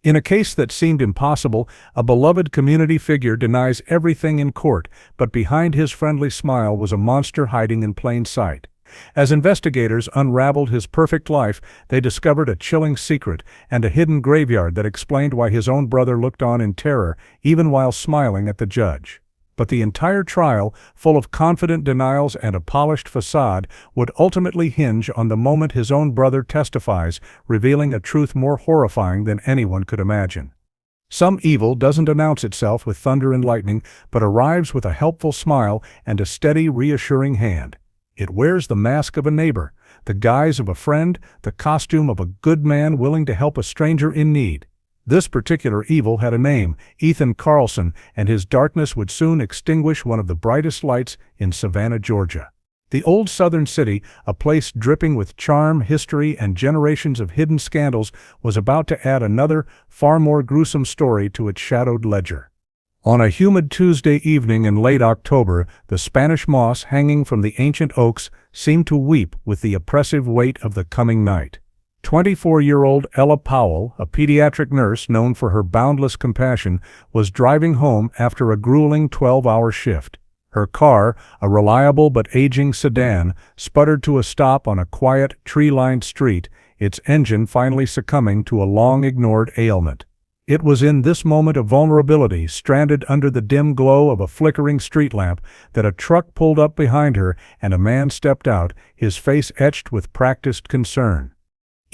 In a case that seemed impossible, a beloved community figure denies everything in court, but behind his friendly smile was a monster hiding in plain sight. As investigators unraveled his perfect life, they discovered a chilling secret and a hidden graveyard that explained why his own brother looked on in terror, even while smiling at the judge. But the entire trial, full of confident denials and a polished facade, would ultimately hinge on the moment his own brother testifies, revealing a truth more horrifying than anyone could imagine. Some evil doesn't announce itself with thunder and lightning, but arrives with a helpful smile and a steady, reassuring hand. It wears the mask of a neighbor, the guise of a friend, the costume of a good man willing to help a stranger in need. This particular evil had a name, Ethan Carlson, and his darkness would soon extinguish one of the brightest lights in Savannah, Georgia. The old southern city, a place dripping with charm, history, and generations of hidden scandals, was about to add another, far more gruesome story to its shadowed ledger. On a humid Tuesday evening in late October, the Spanish moss hanging from the ancient oaks seemed to weep with the oppressive weight of the coming night. 24-year-old Ella Powell, a pediatric nurse known for her boundless compassion, was driving home after a grueling 12-hour shift. Her car, a reliable but aging sedan, sputtered to a stop on a quiet, tree-lined street, its engine finally succumbing to a long-ignored ailment. It was in this moment of vulnerability, stranded under the dim glow of a flickering street lamp, that a truck pulled up behind her and a man stepped out, his face etched with practiced concern.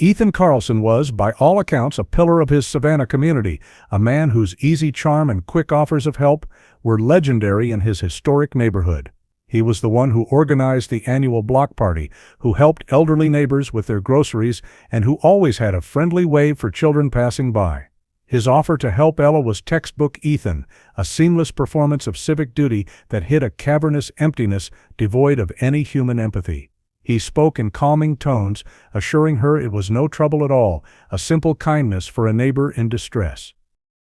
Ethan Carlson was, by all accounts, a pillar of his Savannah community, a man whose easy charm and quick offers of help were legendary in his historic neighborhood. He was the one who organized the annual block party, who helped elderly neighbors with their groceries, and who always had a friendly wave for children passing by. His offer to help Ella was textbook Ethan, a seamless performance of civic duty that hid a cavernous emptiness devoid of any human empathy. He spoke in calming tones, assuring her it was no trouble at all, a simple kindness for a neighbor in distress.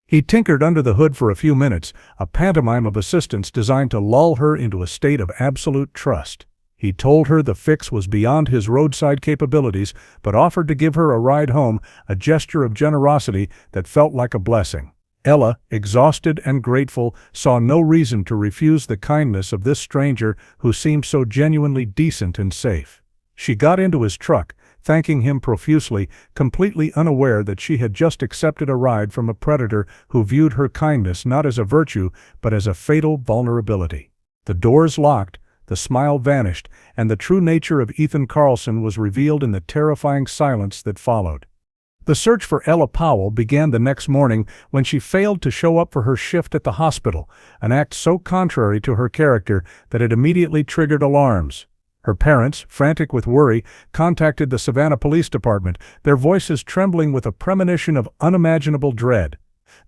He tinkered under the hood for a few minutes, a pantomime of assistance designed to lull her into a state of absolute trust. He told her the fix was beyond his roadside capabilities, but offered to give her a ride home, a gesture of generosity that felt like a blessing. Ella, exhausted and grateful, saw no reason to refuse the kindness of this stranger who seemed so genuinely decent and safe. She got into his truck, thanking him profusely, completely unaware that she had just accepted a ride from a predator who viewed her kindness not as a virtue but as a fatal vulnerability. The doors locked, the smile vanished, and the true nature of Ethan Carlson was revealed in the terrifying silence that followed. The search for Ella Powell began the next morning when she failed to show up for her shift at the hospital, an act so contrary to her character that it immediately triggered alarms. Her parents, frantic with worry, contacted the Savannah Police Department, their voices trembling with a premonition of unimaginable dread.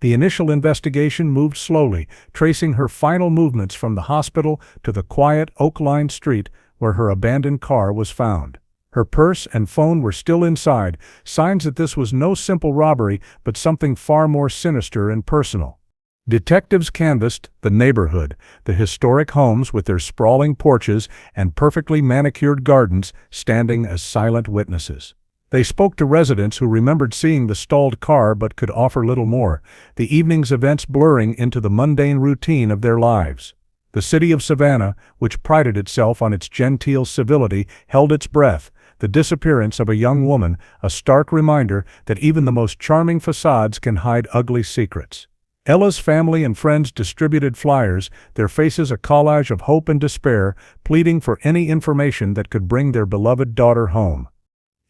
The initial investigation moved slowly, tracing her final movements from the hospital to the quiet, oak-lined street where her abandoned car was found. Her purse and phone were still inside, signs that this was no simple robbery but something far more sinister and personal. Detectives canvassed the neighborhood, the historic homes with their sprawling porches and perfectly manicured gardens standing as silent witnesses. They spoke to residents who remembered seeing the stalled car but could offer little more, the evening's events blurring into the mundane routine of their lives. The city of Savannah, which prided itself on its genteel civility, held its breath. The disappearance of a young woman, a stark reminder that even the most charming facades can hide ugly secrets. Ella's family and friends distributed flyers, their faces a collage of hope and despair, pleading for any information that could bring their beloved daughter home.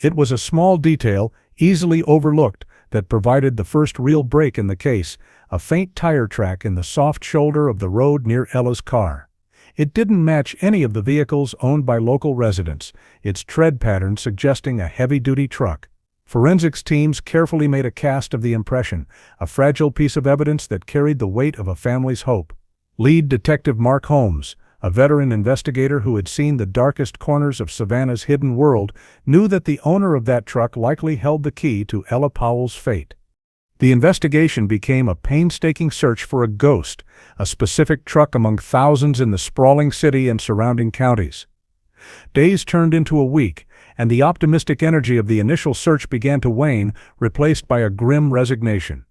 It was a small detail, easily overlooked, that provided the first real break in the case, a faint tire track in the soft shoulder of the road near Ella's car. It didn't match any of the vehicles owned by local residents, its tread pattern suggesting a heavy-duty truck. Forensics teams carefully made a cast of the impression, a fragile piece of evidence that carried the weight of a family's hope. Lead Detective Mark Holmes, a veteran investigator who had seen the darkest corners of Savannah's hidden world, knew that the owner of that truck likely held the key to Ella Powell's fate. The investigation became a painstaking search for a ghost, a specific truck among thousands in the sprawling city and surrounding counties. Days turned into a week, and the optimistic energy of the initial search began to wane, replaced by a grim resignation.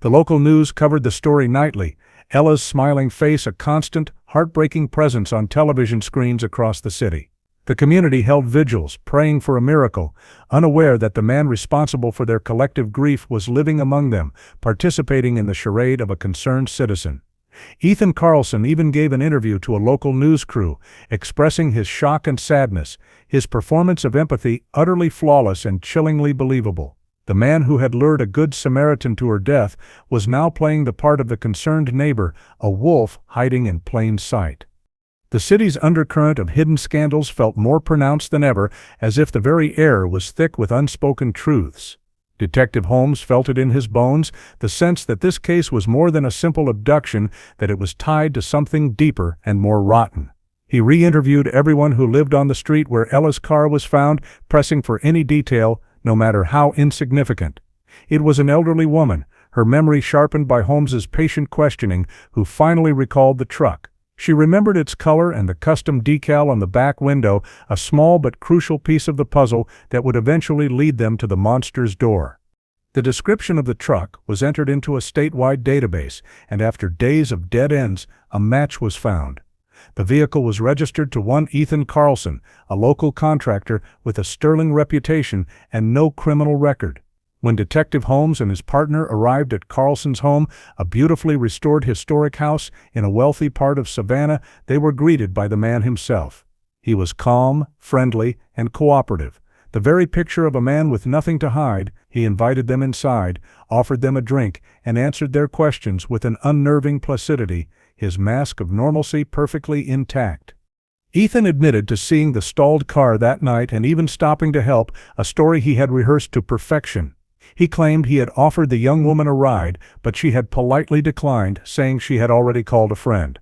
The local news covered the story nightly, Ella's smiling face a constant, heartbreaking presence on television screens across the city. The community held vigils, praying for a miracle, unaware that the man responsible for their collective grief was living among them, participating in the charade of a concerned citizen. Ethan Carlson even gave an interview to a local news crew, expressing his shock and sadness, his performance of empathy utterly flawless and chillingly believable. The man who had lured a good Samaritan to her death was now playing the part of the concerned neighbor, a wolf hiding in plain sight. The city's undercurrent of hidden scandals felt more pronounced than ever, as if the very air was thick with unspoken truths. Detective Holmes felt it in his bones, the sense that this case was more than a simple abduction, that it was tied to something deeper and more rotten. He re-interviewed everyone who lived on the street where Ella's car was found, pressing for any detail, no matter how insignificant. It was an elderly woman, her memory sharpened by Holmes's patient questioning, who finally recalled the truck. She remembered its color and the custom decal on the back window, a small but crucial piece of the puzzle that would eventually lead them to the monster's door. The description of the truck was entered into a statewide database, and after days of dead ends, a match was found. The vehicle was registered to one Ethan Carlson, a local contractor with a sterling reputation and no criminal record. When Detective Holmes and his partner arrived at Carlson's home, a beautifully restored historic house in a wealthy part of Savannah, they were greeted by the man himself. He was calm, friendly, and cooperative. The very picture of a man with nothing to hide. He invited them inside, offered them a drink, and answered their questions with an unnerving placidity, his mask of normalcy perfectly intact. Ethan admitted to seeing the stalled car that night and even stopping to help, a story he had rehearsed to perfection. He claimed he had offered the young woman a ride, but she had politely declined, saying she had already called a friend.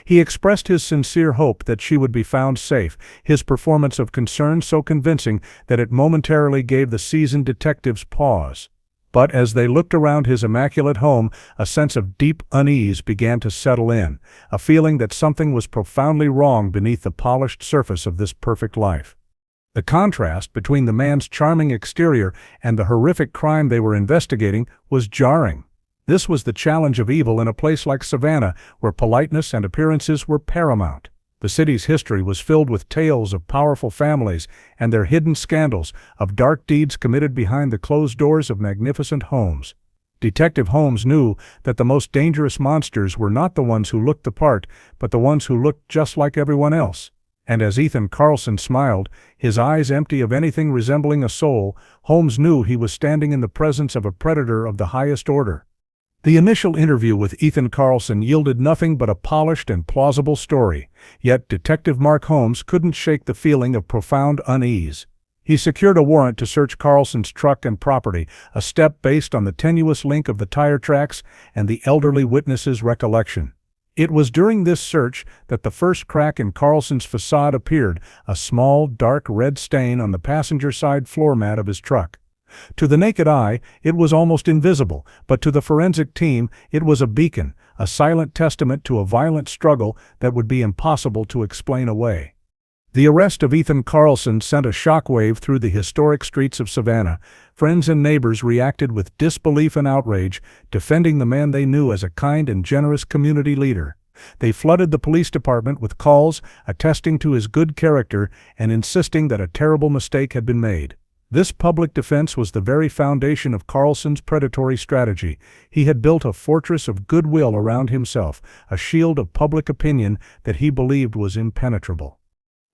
He expressed his sincere hope that she would be found safe, his performance of concern so convincing that it momentarily gave the seasoned detectives pause. But as they looked around his immaculate home, a sense of deep unease began to settle in, a feeling that something was profoundly wrong beneath the polished surface of this perfect life. The contrast between the man's charming exterior and the horrific crime they were investigating was jarring. This was the challenge of evil in a place like Savannah, where politeness and appearances were paramount. The city's history was filled with tales of powerful families and their hidden scandals, of dark deeds committed behind the closed doors of magnificent homes. Detective Holmes knew that the most dangerous monsters were not the ones who looked the part, but the ones who looked just like everyone else. And as Ethan Carlson smiled, his eyes empty of anything resembling a soul, Holmes knew he was standing in the presence of a predator of the highest order. The initial interview with Ethan Carlson yielded nothing but a polished and plausible story, yet Detective Mark Holmes couldn't shake the feeling of profound unease. He secured a warrant to search Carlson's truck and property, a step based on the tenuous link of the tire tracks and the elderly witness's recollection. It was during this search that the first crack in Carlson's facade appeared, a small, dark red stain on the passenger side floor mat of his truck. To the naked eye, it was almost invisible, but to the forensic team, it was a beacon, a silent testament to a violent struggle that would be impossible to explain away. The arrest of Ethan Carlson sent a shockwave through the historic streets of Savannah. Friends and neighbors reacted with disbelief and outrage, defending the man they knew as a kind and generous community leader. They flooded the police department with calls attesting to his good character and insisting that a terrible mistake had been made. This public defense was the very foundation of Carlson's predatory strategy. He had built a fortress of goodwill around himself, a shield of public opinion that he believed was impenetrable.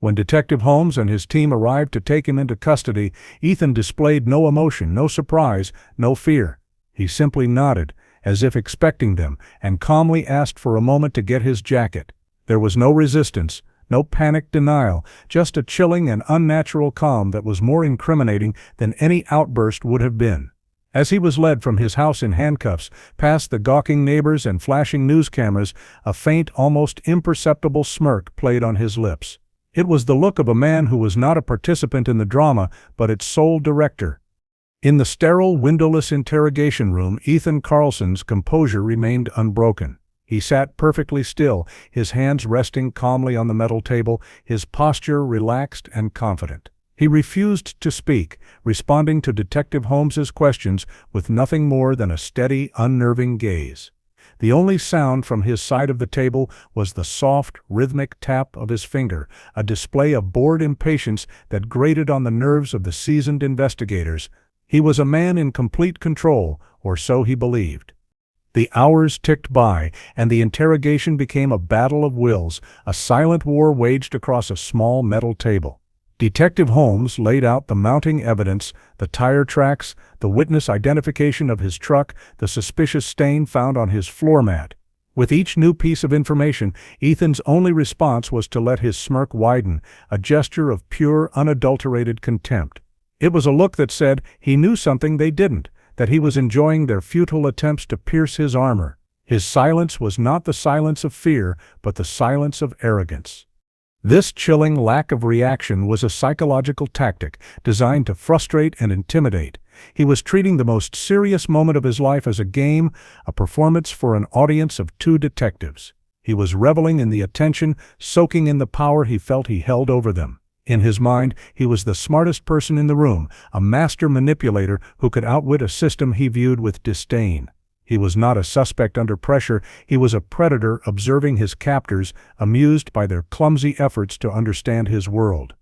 When Detective Holmes and his team arrived to take him into custody, Ethan displayed no emotion, no surprise, no fear. He simply nodded, as if expecting them, and calmly asked for a moment to get his jacket. There was no resistance, no panicked denial, just a chilling and unnatural calm that was more incriminating than any outburst would have been. As he was led from his house in handcuffs, past the gawking neighbors and flashing news cameras, a faint, almost imperceptible smirk played on his lips. It was the look of a man who was not a participant in the drama, but its sole director. In the sterile, windowless interrogation room, Ethan Carlson's composure remained unbroken. He sat perfectly still, his hands resting calmly on the metal table, his posture relaxed and confident. He refused to speak, responding to Detective Holmes's questions with nothing more than a steady, unnerving gaze. The only sound from his side of the table was the soft, rhythmic tap of his finger, a display of bored impatience that grated on the nerves of the seasoned investigators. He was a man in complete control, or so he believed. The hours ticked by, and the interrogation became a battle of wills, a silent war waged across a small metal table. Detective Holmes laid out the mounting evidence, the tire tracks, the witness identification of his truck, the suspicious stain found on his floor mat. With each new piece of information, Ethan's only response was to let his smirk widen, a gesture of pure, unadulterated contempt. It was a look that said he knew something they didn't, that he was enjoying their futile attempts to pierce his armor. His silence was not the silence of fear, but the silence of arrogance. This chilling lack of reaction was a psychological tactic designed to frustrate and intimidate. He was treating the most serious moment of his life as a game, a performance for an audience of two detectives. He was reveling in the attention, soaking in the power he felt he held over them. In his mind, he was the smartest person in the room, a master manipulator who could outwit a system he viewed with disdain. He was not a suspect under pressure, he was a predator observing his captors, amused by their clumsy efforts to understand his world.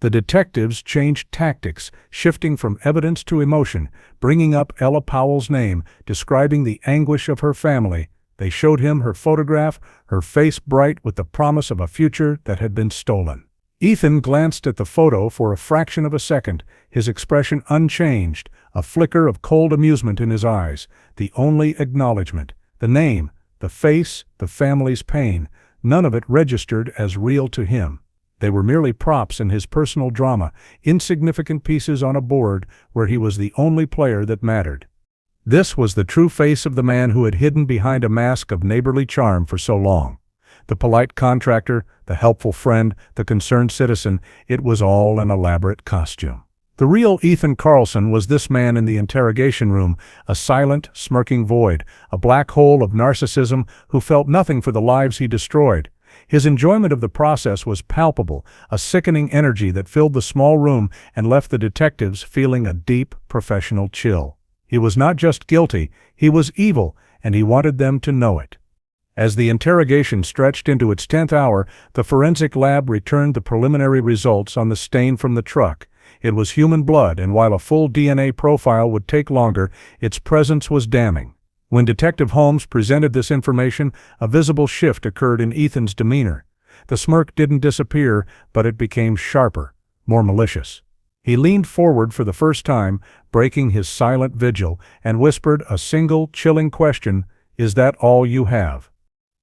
The detectives changed tactics, shifting from evidence to emotion, bringing up Ella Powell's name, describing the anguish of her family. They showed him her photograph, her face bright with the promise of a future that had been stolen. Ethan glanced at the photo for a fraction of a second, his expression unchanged, a flicker of cold amusement in his eyes, the only acknowledgement. The name, the face, the family's pain, none of it registered as real to him. They were merely props in his personal drama, insignificant pieces on a board where he was the only player that mattered. This was the true face of the man who had hidden behind a mask of neighborly charm for so long. The polite contractor, the helpful friend, the concerned citizen, it was all an elaborate costume. The real Ethan Carlson was this man in the interrogation room, a silent, smirking void, a black hole of narcissism who felt nothing for the lives he destroyed. His enjoyment of the process was palpable, a sickening energy that filled the small room and left the detectives feeling a deep, professional chill. He was not just guilty, he was evil, and he wanted them to know it. As the interrogation stretched into its 10th hour, the forensic lab returned the preliminary results on the stain from the truck. It was human blood, and while a full DNA profile would take longer, its presence was damning. When Detective Holmes presented this information, a visible shift occurred in Ethan's demeanor. The smirk didn't disappear, but it became sharper, more malicious. He leaned forward for the first time, breaking his silent vigil, and whispered a single, chilling question, "Is that all you have?"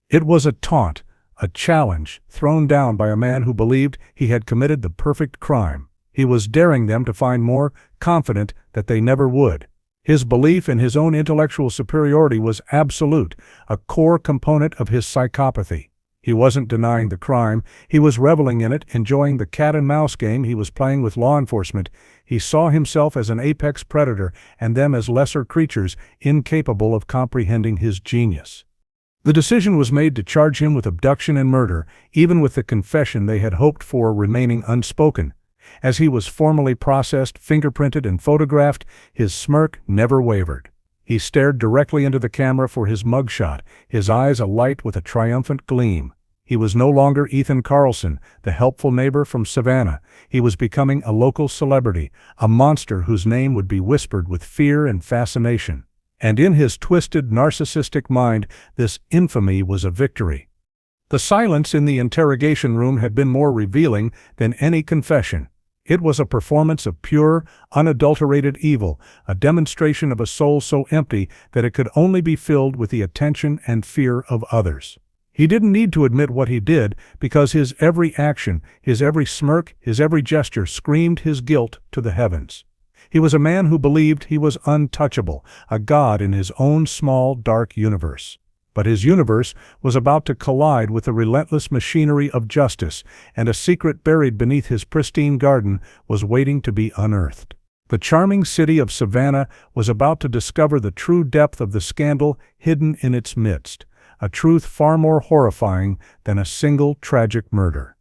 It was a taunt, a challenge, thrown down by a man who believed he had committed the perfect crime. He was daring them to find more, confident that they never would. His belief in his own intellectual superiority was absolute, a core component of his psychopathy. He wasn't denying the crime, he was reveling in it, enjoying the cat-and-mouse game he was playing with law enforcement. He saw himself as an apex predator and them as lesser creatures, incapable of comprehending his genius. The decision was made to charge him with abduction and murder, even with the confession they had hoped for remaining unspoken. As he was formally processed, fingerprinted, and photographed, his smirk never wavered. He stared directly into the camera for his mugshot, his eyes alight with a triumphant gleam. He was no longer Ethan Carlson, the helpful neighbor from Savannah. He was becoming a local celebrity, a monster whose name would be whispered with fear and fascination. And in his twisted, narcissistic mind, this infamy was a victory. The silence in the interrogation room had been more revealing than any confession. It was a performance of pure, unadulterated evil, a demonstration of a soul so empty that it could only be filled with the attention and fear of others. He didn't need to admit what he did, because his every action, his every smirk, his every gesture screamed his guilt to the heavens. He was a man who believed he was untouchable, a god in his own small, dark universe. But his universe was about to collide with the relentless machinery of justice, and a secret buried beneath his pristine garden was waiting to be unearthed. The charming city of Savannah was about to discover the true depth of the scandal hidden in its midst, a truth far more horrifying than a single tragic murder.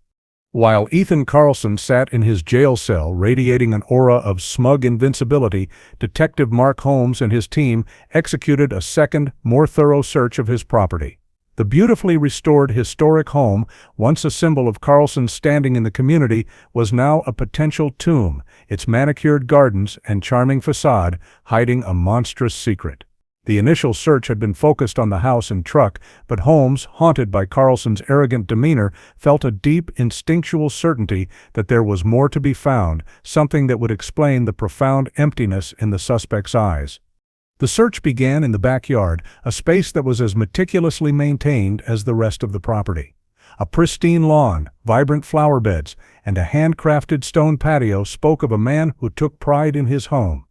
While Ethan Carlson sat in his jail cell radiating an aura of smug invincibility, Detective Mark Holmes and his team executed a second, more thorough search of his property. The beautifully restored historic home, once a symbol of Carlson's standing in the community, was now a potential tomb, its manicured gardens and charming facade hiding a monstrous secret. The initial search had been focused on the house and truck, but Holmes, haunted by Carlson's arrogant demeanor, felt a deep, instinctual certainty that there was more to be found, something that would explain the profound emptiness in the suspect's eyes. The search began in the backyard, a space that was as meticulously maintained as the rest of the property. A pristine lawn, vibrant flower beds, and a handcrafted stone patio spoke of a man who took pride in his home.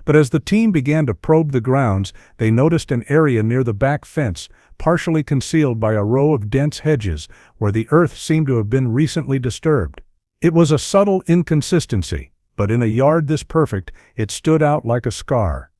But as the team began to probe the grounds, they noticed an area near the back fence, partially concealed by a row of dense hedges, where the earth seemed to have been recently disturbed. It was a subtle inconsistency, but in a yard this perfect, it stood out like a scar.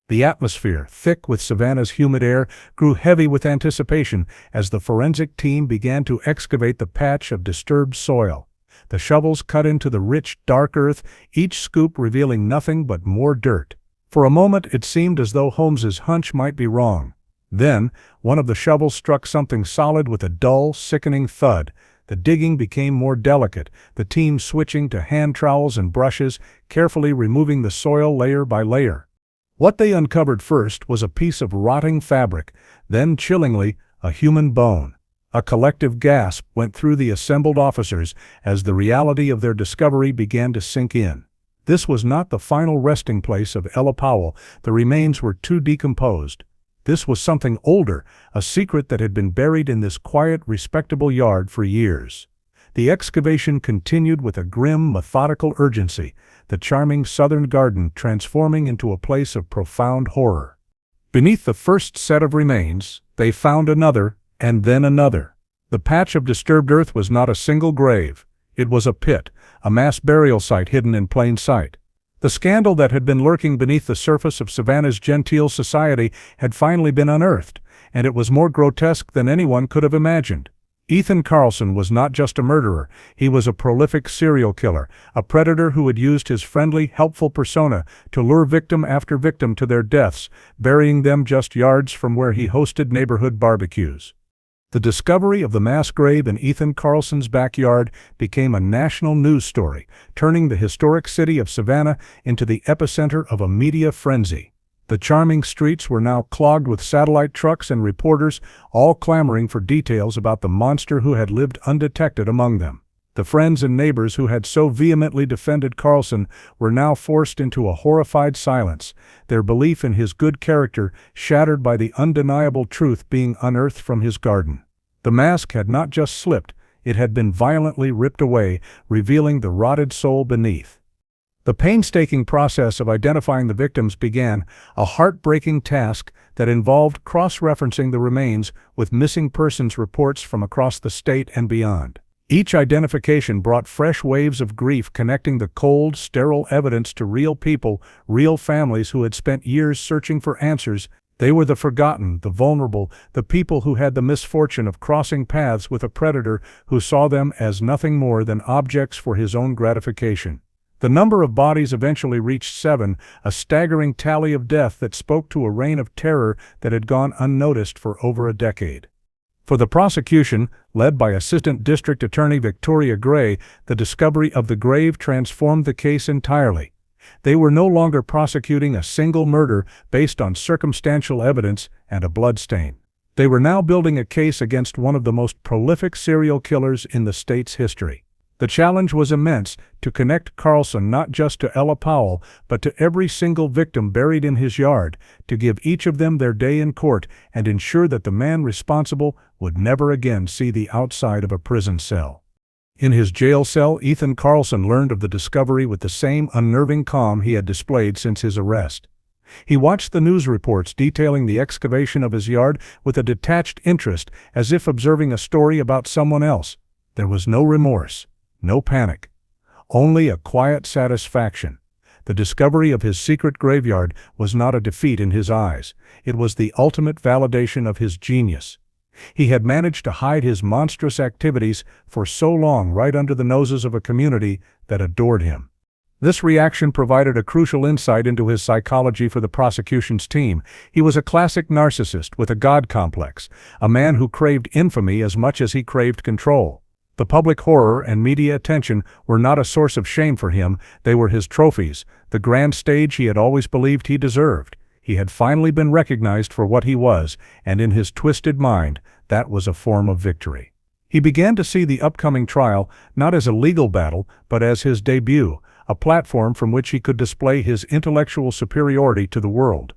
The atmosphere, thick with Savannah's humid air, grew heavy with anticipation as the forensic team began to excavate the patch of disturbed soil. The shovels cut into the rich, dark earth, each scoop revealing nothing but more dirt. For a moment it seemed as though Holmes's hunch might be wrong. Then, one of the shovels struck something solid with a dull, sickening thud. The digging became more delicate, the team switching to hand trowels and brushes, carefully removing the soil layer by layer. What they uncovered first was a piece of rotting fabric, then, chillingly, a human bone. A collective gasp went through the assembled officers as the reality of their discovery began to sink in. This was not the final resting place of Ella Powell. The remains were too decomposed. This was something older, a secret that had been buried in this quiet, respectable yard for years. The excavation continued with a grim, methodical urgency, the charming southern garden transforming into a place of profound horror. Beneath the first set of remains, they found another, and then another. The patch of disturbed earth was not a single grave. It was a pit, a mass burial site hidden in plain sight. The scandal that had been lurking beneath the surface of Savannah's genteel society had finally been unearthed, and it was more grotesque than anyone could have imagined. Ethan Carlson was not just a murderer, he was a prolific serial killer, a predator who had used his friendly, helpful persona to lure victim after victim to their deaths, burying them just yards from where he hosted neighborhood barbecues. The discovery of the mass grave in Ethan Carlson's backyard became a national news story, turning the historic city of Savannah into the epicenter of a media frenzy. The charming streets were now clogged with satellite trucks and reporters, all clamoring for details about the monster who had lived undetected among them. The friends and neighbors who had so vehemently defended Carlson were now forced into a horrified silence, their belief in his good character shattered by the undeniable truth being unearthed from his garden. The mask had not just slipped, it had been violently ripped away, revealing the rotted soul beneath. The painstaking process of identifying the victims began, a heartbreaking task that involved cross-referencing the remains with missing persons reports from across the state and beyond. Each identification brought fresh waves of grief connecting the cold, sterile evidence to real people, real families who had spent years searching for answers. They were the forgotten, the vulnerable, the people who had the misfortune of crossing paths with a predator who saw them as nothing more than objects for his own gratification. The number of bodies eventually reached 7, a staggering tally of death that spoke to a reign of terror that had gone unnoticed for over a decade. For the prosecution, led by Assistant District Attorney Victoria Gray, the discovery of the grave transformed the case entirely. They were no longer prosecuting a single murder based on circumstantial evidence and a bloodstain. They were now building a case against one of the most prolific serial killers in the state's history. The challenge was immense, to connect Carlson not just to Ella Powell, but to every single victim buried in his yard, to give each of them their day in court and ensure that the man responsible would never again see the outside of a prison cell. In his jail cell, Ethan Carlson learned of the discovery with the same unnerving calm he had displayed since his arrest. He watched the news reports detailing the excavation of his yard with a detached interest, as if observing a story about someone else. There was no remorse. No panic, only a quiet satisfaction. The discovery of his secret graveyard was not a defeat in his eyes. It was the ultimate validation of his genius. He had managed to hide his monstrous activities for so long right under the noses of a community that adored him. This reaction provided a crucial insight into his psychology for the prosecution's team. He was a classic narcissist with a god complex, a man who craved infamy as much as he craved control. The public horror and media attention were not a source of shame for him, they were his trophies, the grand stage he had always believed he deserved. He had finally been recognized for what he was, and in his twisted mind, that was a form of victory. He began to see the upcoming trial not as a legal battle, but as his debut, a platform from which he could display his intellectual superiority to the world.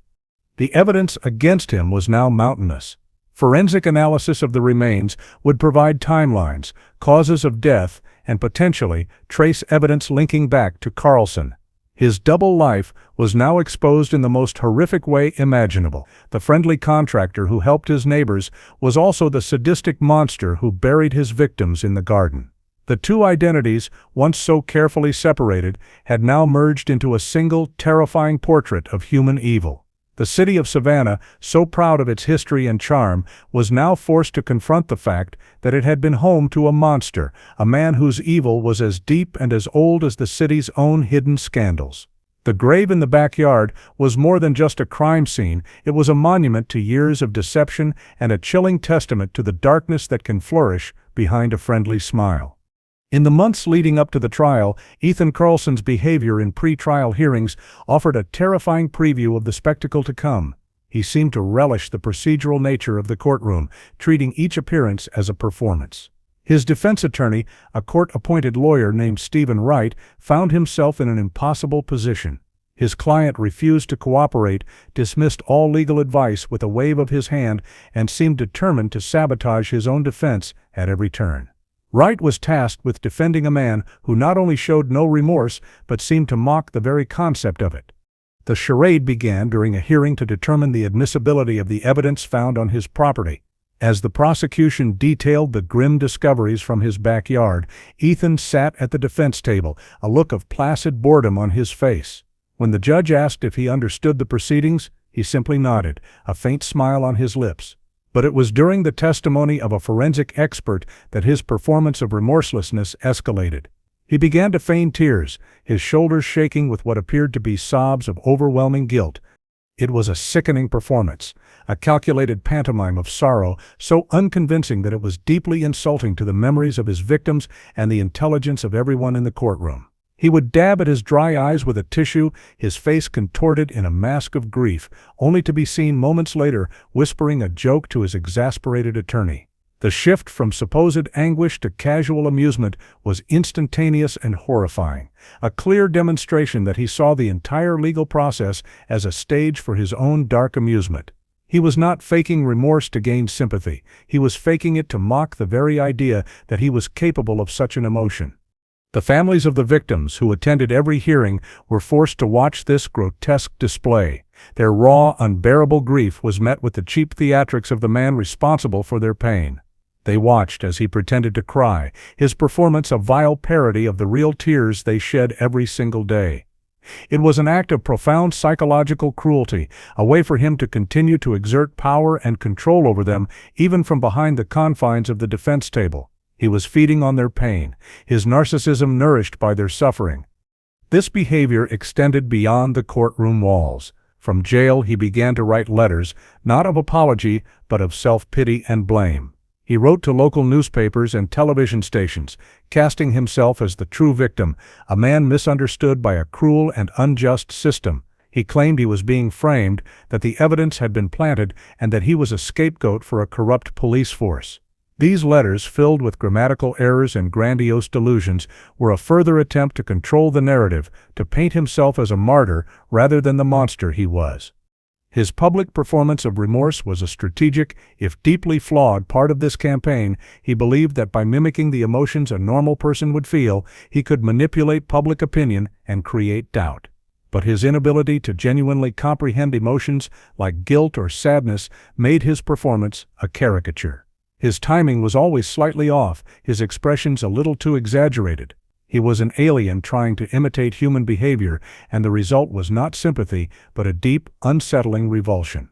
The evidence against him was now mountainous. Forensic analysis of the remains would provide timelines, causes of death, and potentially trace evidence linking back to Carlson. His double life was now exposed in the most horrific way imaginable. The friendly contractor who helped his neighbors was also the sadistic monster who buried his victims in the garden. The two identities, once so carefully separated, had now merged into a single, terrifying portrait of human evil. The city of Savannah, so proud of its history and charm, was now forced to confront the fact that it had been home to a monster, a man whose evil was as deep and as old as the city's own hidden scandals. The grave in the backyard was more than just a crime scene, it was a monument to years of deception and a chilling testament to the darkness that can flourish behind a friendly smile. In the months leading up to the trial, Ethan Carlson's behavior in pre-trial hearings offered a terrifying preview of the spectacle to come. He seemed to relish the procedural nature of the courtroom, treating each appearance as a performance. His defense attorney, a court-appointed lawyer named Stephen Wright, found himself in an impossible position. His client refused to cooperate, dismissed all legal advice with a wave of his hand, and seemed determined to sabotage his own defense at every turn. Wright was tasked with defending a man who not only showed no remorse, but seemed to mock the very concept of it. The charade began during a hearing to determine the admissibility of the evidence found on his property. As the prosecution detailed the grim discoveries from his backyard, Ethan sat at the defense table, a look of placid boredom on his face. When the judge asked if he understood the proceedings, he simply nodded, a faint smile on his lips. But it was during the testimony of a forensic expert that his performance of remorselessness escalated. He began to feign tears, his shoulders shaking with what appeared to be sobs of overwhelming guilt. It was a sickening performance, a calculated pantomime of sorrow, so unconvincing that it was deeply insulting to the memories of his victims and the intelligence of everyone in the courtroom. He would dab at his dry eyes with a tissue, his face contorted in a mask of grief, only to be seen moments later whispering a joke to his exasperated attorney. The shift from supposed anguish to casual amusement was instantaneous and horrifying, a clear demonstration that he saw the entire legal process as a stage for his own dark amusement. He was not faking remorse to gain sympathy, he was faking it to mock the very idea that he was capable of such an emotion. The families of the victims who attended every hearing were forced to watch this grotesque display. Their raw, unbearable grief was met with the cheap theatrics of the man responsible for their pain. They watched as he pretended to cry, his performance a vile parody of the real tears they shed every single day. It was an act of profound psychological cruelty, a way for him to continue to exert power and control over them, even from behind the confines of the defense table. He was feeding on their pain, his narcissism nourished by their suffering. This behavior extended beyond the courtroom walls. From jail he began to write letters, not of apology, but of self-pity and blame. He wrote to local newspapers and television stations, casting himself as the true victim, a man misunderstood by a cruel and unjust system. He claimed he was being framed, that the evidence had been planted, and that he was a scapegoat for a corrupt police force. These letters, filled with grammatical errors and grandiose delusions, were a further attempt to control the narrative, to paint himself as a martyr rather than the monster he was. His public performance of remorse was a strategic, if deeply flawed, part of this campaign. He believed that by mimicking the emotions a normal person would feel, he could manipulate public opinion and create doubt. But his inability to genuinely comprehend emotions like guilt or sadness made his performance a caricature. His timing was always slightly off, his expressions a little too exaggerated. He was an alien trying to imitate human behavior, and the result was not sympathy, but a deep, unsettling revulsion.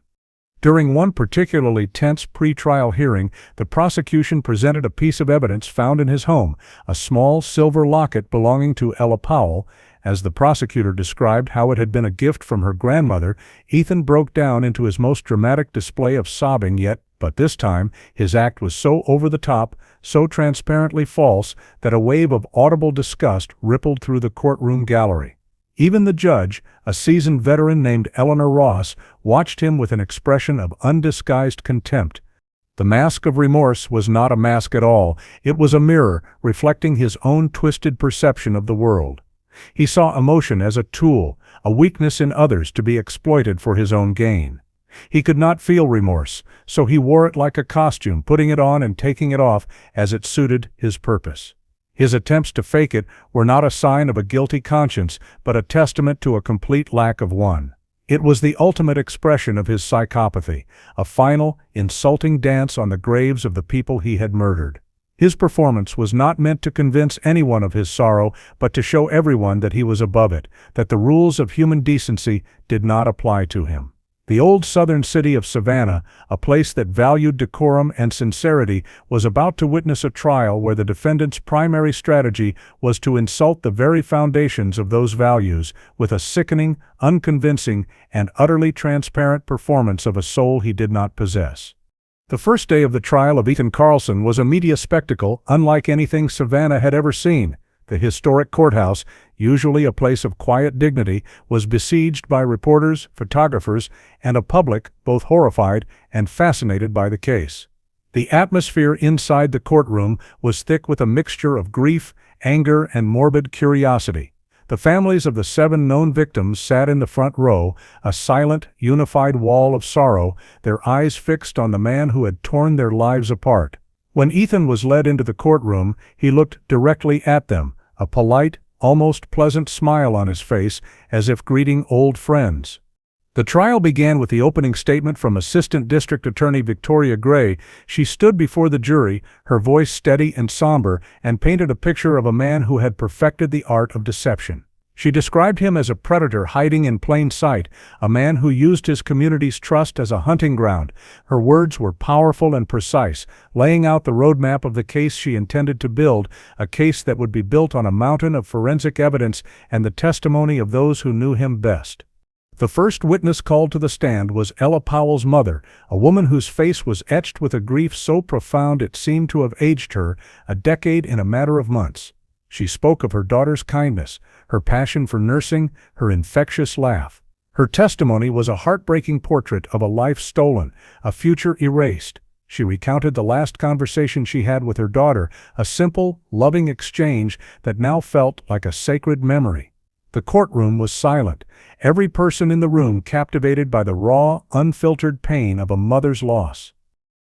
During one particularly tense pre-trial hearing, the prosecution presented a piece of evidence found in his home, a small silver locket belonging to Ella Powell. As the prosecutor described how it had been a gift from her grandmother, Ethan broke down into his most dramatic display of sobbing but this time, his act was so over the top, so transparently false, that a wave of audible disgust rippled through the courtroom gallery. Even the judge, a seasoned veteran named Eleanor Ross, watched him with an expression of undisguised contempt. The mask of remorse was not a mask at all. It was a mirror reflecting his own twisted perception of the world. He saw emotion as a tool, a weakness in others to be exploited for his own gain. He could not feel remorse, so he wore it like a costume, putting it on and taking it off as it suited his purpose. His attempts to fake it were not a sign of a guilty conscience, but a testament to a complete lack of one. It was the ultimate expression of his psychopathy, a final, insulting dance on the graves of the people he had murdered. His performance was not meant to convince anyone of his sorrow, but to show everyone that he was above it, that the rules of human decency did not apply to him. The old southern city of Savannah, a place that valued decorum and sincerity, was about to witness a trial where the defendant's primary strategy was to insult the very foundations of those values with a sickening, unconvincing, and utterly transparent performance of a soul he did not possess. The first day of the trial of Ethan Carlson was a media spectacle unlike anything Savannah had ever seen. The historic courthouse, usually a place of quiet dignity, was besieged by reporters, photographers, and a public both horrified and fascinated by the case. The atmosphere inside the courtroom was thick with a mixture of grief, anger, and morbid curiosity. The families of the 7 known victims sat in the front row, a silent, unified wall of sorrow, their eyes fixed on the man who had torn their lives apart. When Ethan was led into the courtroom, he looked directly at them, a polite, almost pleasant smile on his face, as if greeting old friends. The trial began with the opening statement from Assistant District Attorney Victoria Gray. She stood before the jury, her voice steady and somber, and painted a picture of a man who had perfected the art of deception. She described him as a predator hiding in plain sight, a man who used his community's trust as a hunting ground. Her words were powerful and precise, laying out the roadmap of the case she intended to build, a case that would be built on a mountain of forensic evidence and the testimony of those who knew him best. The first witness called to the stand was Ella Powell's mother, a woman whose face was etched with a grief so profound it seemed to have aged her a decade in a matter of months. She spoke of her daughter's kindness, her passion for nursing, her infectious laugh. Her testimony was a heartbreaking portrait of a life stolen, a future erased. She recounted the last conversation she had with her daughter, a simple, loving exchange that now felt like a sacred memory. The courtroom was silent, every person in the room captivated by the raw, unfiltered pain of a mother's loss.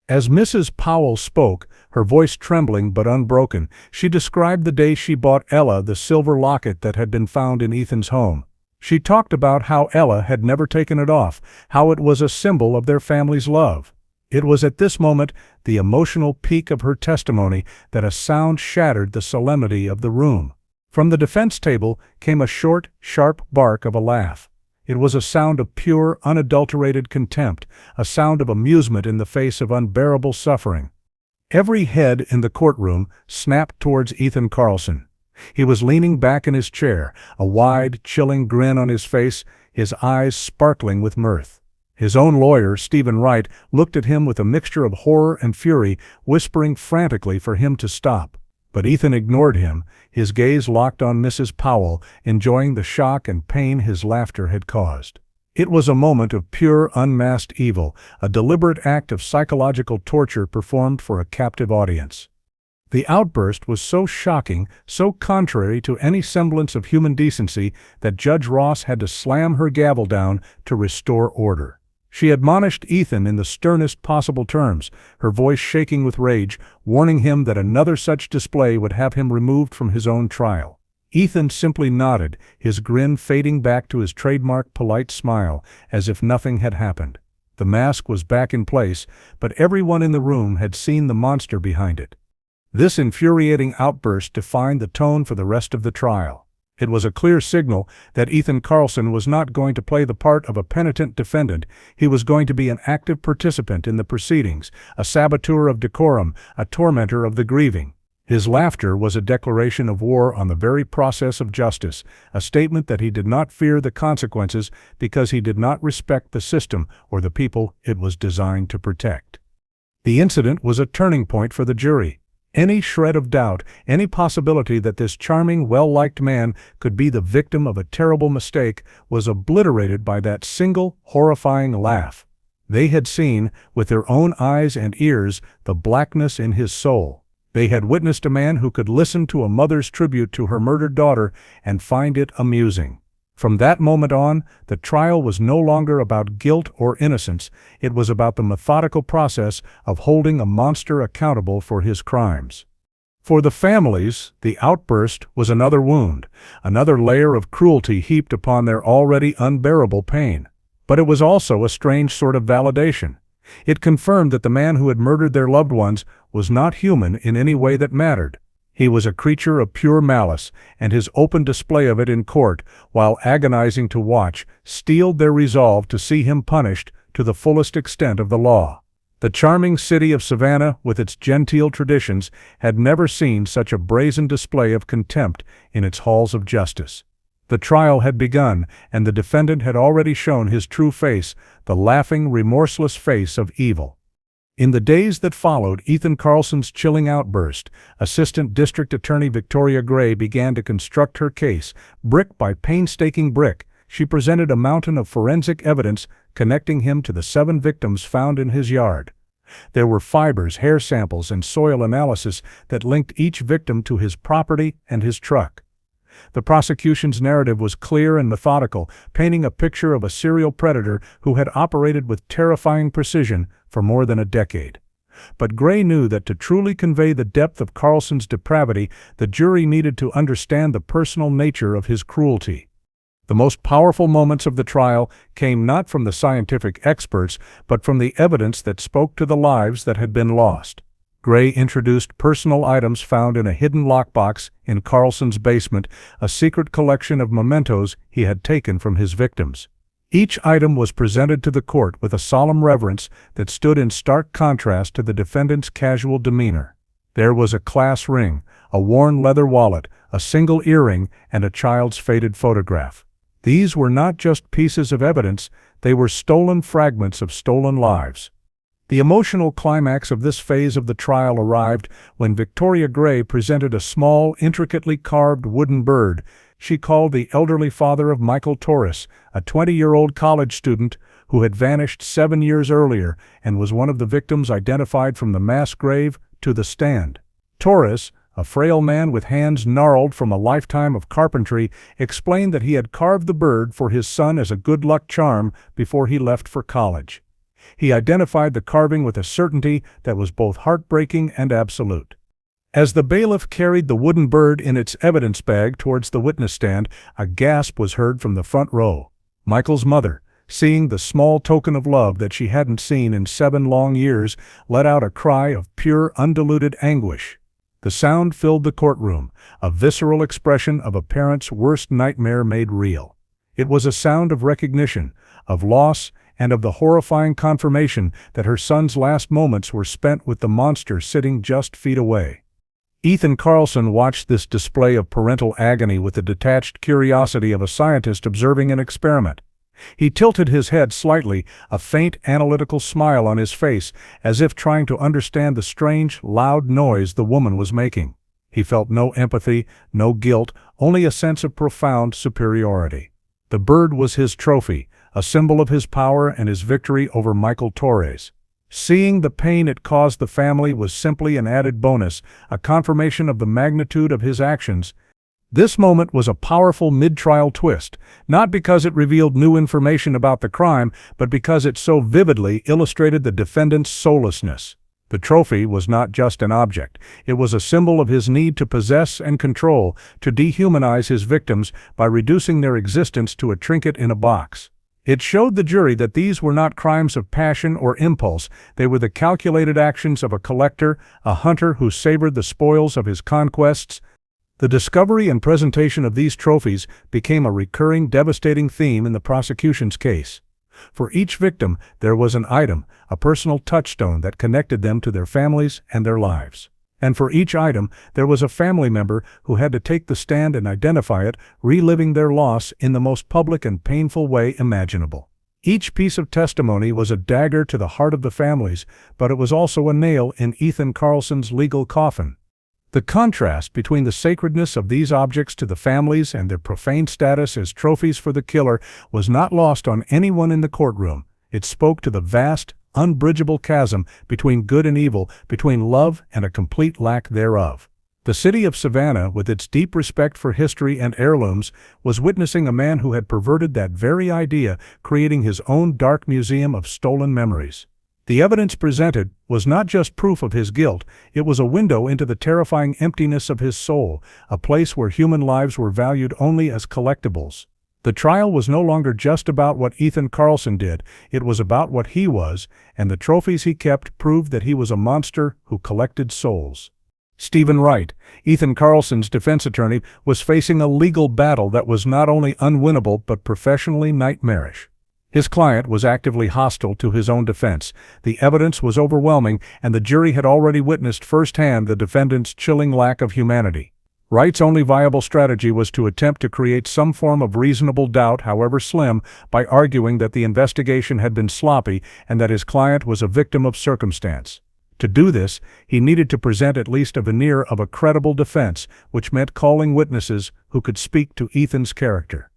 As Mrs. Powell spoke, her voice trembling but unbroken, she described the day she bought Ella the silver locket that had been found in Ethan's home. She talked about how Ella had never taken it off, how it was a symbol of their family's love. It was at this moment, the emotional peak of her testimony, that a sound shattered the solemnity of the room. From the defense table came a short, sharp bark of a laugh. It was a sound of pure, unadulterated contempt, a sound of amusement in the face of unbearable suffering. Every head in the courtroom snapped towards Ethan Carlson. He was leaning back in his chair, a wide, chilling grin on his face, his eyes sparkling with mirth. His own lawyer, Stephen Wright, looked at him with a mixture of horror and fury, whispering frantically for him to stop. But Ethan ignored him, his gaze locked on Mrs. Powell, enjoying the shock and pain his laughter had caused. It was a moment of pure, unmasked evil, a deliberate act of psychological torture performed for a captive audience. The outburst was so shocking, so contrary to any semblance of human decency, that Judge Ross had to slam her gavel down to restore order. She admonished Ethan in the sternest possible terms, her voice shaking with rage, warning him that another such display would have him removed from his own trial. Ethan simply nodded, his grin fading back to his trademark polite smile, as if nothing had happened. The mask was back in place, but everyone in the room had seen the monster behind it. This infuriating outburst defined the tone for the rest of the trial. It was a clear signal that Ethan Carlson was not going to play the part of a penitent defendant. He was going to be an active participant in the proceedings, a saboteur of decorum, a tormentor of the grieving. His laughter was a declaration of war on the very process of justice, a statement that he did not fear the consequences because he did not respect the system or the people it was designed to protect. The incident was a turning point for the jury. Any shred of doubt, any possibility that this charming, well-liked man could be the victim of a terrible mistake was obliterated by that single, horrifying laugh. They had seen, with their own eyes and ears, the blackness in his soul. They had witnessed a man who could listen to a mother's tribute to her murdered daughter and find it amusing. From that moment on, the trial was no longer about guilt or innocence. It was about the methodical process of holding a monster accountable for his crimes. For the families, the outburst was another wound, another layer of cruelty heaped upon their already unbearable pain. But it was also a strange sort of validation. It confirmed that the man who had murdered their loved ones was not human in any way that mattered. He was a creature of pure malice, and his open display of it in court, while agonizing to watch, steeled their resolve to see him punished to the fullest extent of the law. The charming city of Savannah, with its genteel traditions, had never seen such a brazen display of contempt in its halls of justice. The trial had begun, and the defendant had already shown his true face, the laughing, remorseless face of evil. In the days that followed Ethan Carlson's chilling outburst, Assistant District Attorney Victoria Gray began to construct her case. Brick by painstaking brick, she presented a mountain of forensic evidence connecting him to the 7 victims found in his yard. There were fibers, hair samples, and soil analysis that linked each victim to his property and his truck. The prosecution's narrative was clear and methodical, painting a picture of a serial predator who had operated with terrifying precision for more than a decade. But Gray knew that to truly convey the depth of Carlson's depravity, the jury needed to understand the personal nature of his cruelty. The most powerful moments of the trial came not from the scientific experts, but from the evidence that spoke to the lives that had been lost. Gray introduced personal items found in a hidden lockbox in Carlson's basement, a secret collection of mementos he had taken from his victims. Each item was presented to the court with a solemn reverence that stood in stark contrast to the defendant's casual demeanor. There was a class ring, a worn leather wallet, a single earring, and a child's faded photograph. These were not just pieces of evidence, they were stolen fragments of stolen lives. The emotional climax of this phase of the trial arrived when Victoria Gray presented a small, intricately carved wooden bird she called the elderly father of Michael Torres, a 20-year-old college student who had vanished 7 years earlier and was one of the victims identified from the mass grave to the stand. Torres, a frail man with hands gnarled from a lifetime of carpentry, explained that he had carved the bird for his son as a good luck charm before he left for college. He identified the carving with a certainty that was both heartbreaking and absolute. As the bailiff carried the wooden bird in its evidence bag towards the witness stand, a gasp was heard from the front row. Michael's mother, seeing the small token of love that she hadn't seen in 7 long years, let out a cry of pure, undiluted anguish. The sound filled the courtroom, a visceral expression of a parent's worst nightmare made real. It was a sound of recognition, of loss, and of the horrifying confirmation that her son's last moments were spent with the monster sitting just feet away. Ethan Carlson watched this display of parental agony with the detached curiosity of a scientist observing an experiment. He tilted his head slightly, a faint analytical smile on his face, as if trying to understand the strange, loud noise the woman was making. He felt no empathy, no guilt, only a sense of profound superiority. The bird was his trophy, a symbol of his power and his victory over Michael Torres. Seeing the pain it caused the family was simply an added bonus, a confirmation of the magnitude of his actions. This moment was a powerful mid-trial twist, not because it revealed new information about the crime, but because it so vividly illustrated the defendant's soullessness. The trophy was not just an object. It was a symbol of his need to possess and control, to dehumanize his victims by reducing their existence to a trinket in a box. It showed the jury that these were not crimes of passion or impulse. They were the calculated actions of a collector, a hunter who savored the spoils of his conquests. The discovery and presentation of these trophies became a recurring, devastating theme in the prosecution's case. For each victim, there was an item, a personal touchstone that connected them to their families and their lives. And for each item, there was a family member who had to take the stand and identify it, reliving their loss in the most public and painful way imaginable. Each piece of testimony was a dagger to the heart of the families, but it was also a nail in Ethan Carlson's legal coffin. The contrast between the sacredness of these objects to the families and their profane status as trophies for the killer was not lost on anyone in the courtroom. It spoke to the vast, unbridgeable chasm between good and evil, between love and a complete lack thereof. The city of Savannah, with its deep respect for history and heirlooms, was witnessing a man who had perverted that very idea, creating his own dark museum of stolen memories. The evidence presented was not just proof of his guilt, it was a window into the terrifying emptiness of his soul, a place where human lives were valued only as collectibles. The trial was no longer just about what Ethan Carlson did, it was about what he was, and the trophies he kept proved that he was a monster who collected souls. Stephen Wright, Ethan Carlson's defense attorney, was facing a legal battle that was not only unwinnable but professionally nightmarish. His client was actively hostile to his own defense. The evidence was overwhelming, and the jury had already witnessed firsthand the defendant's chilling lack of humanity. Wright's only viable strategy was to attempt to create some form of reasonable doubt, however slim, by arguing that the investigation had been sloppy and that his client was a victim of circumstance. To do this, he needed to present at least a veneer of a credible defense, which meant calling witnesses who could speak to Ethan's character.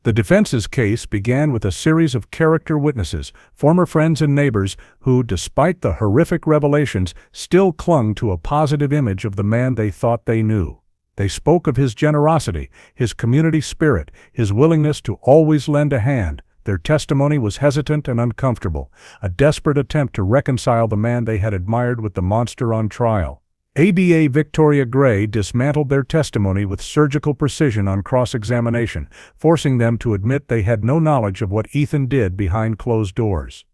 The defense's case began with a series of character witnesses, former friends and neighbors who, despite the horrific revelations, still clung to a positive image of the man they thought they knew. They spoke of his generosity, his community spirit, his willingness to always lend a hand. Their testimony was hesitant and uncomfortable, a desperate attempt to reconcile the man they had admired with the monster on trial. ADA Victoria Gray dismantled their testimony with surgical precision on cross-examination, forcing them to admit they had no knowledge of what Ethan did behind closed doors.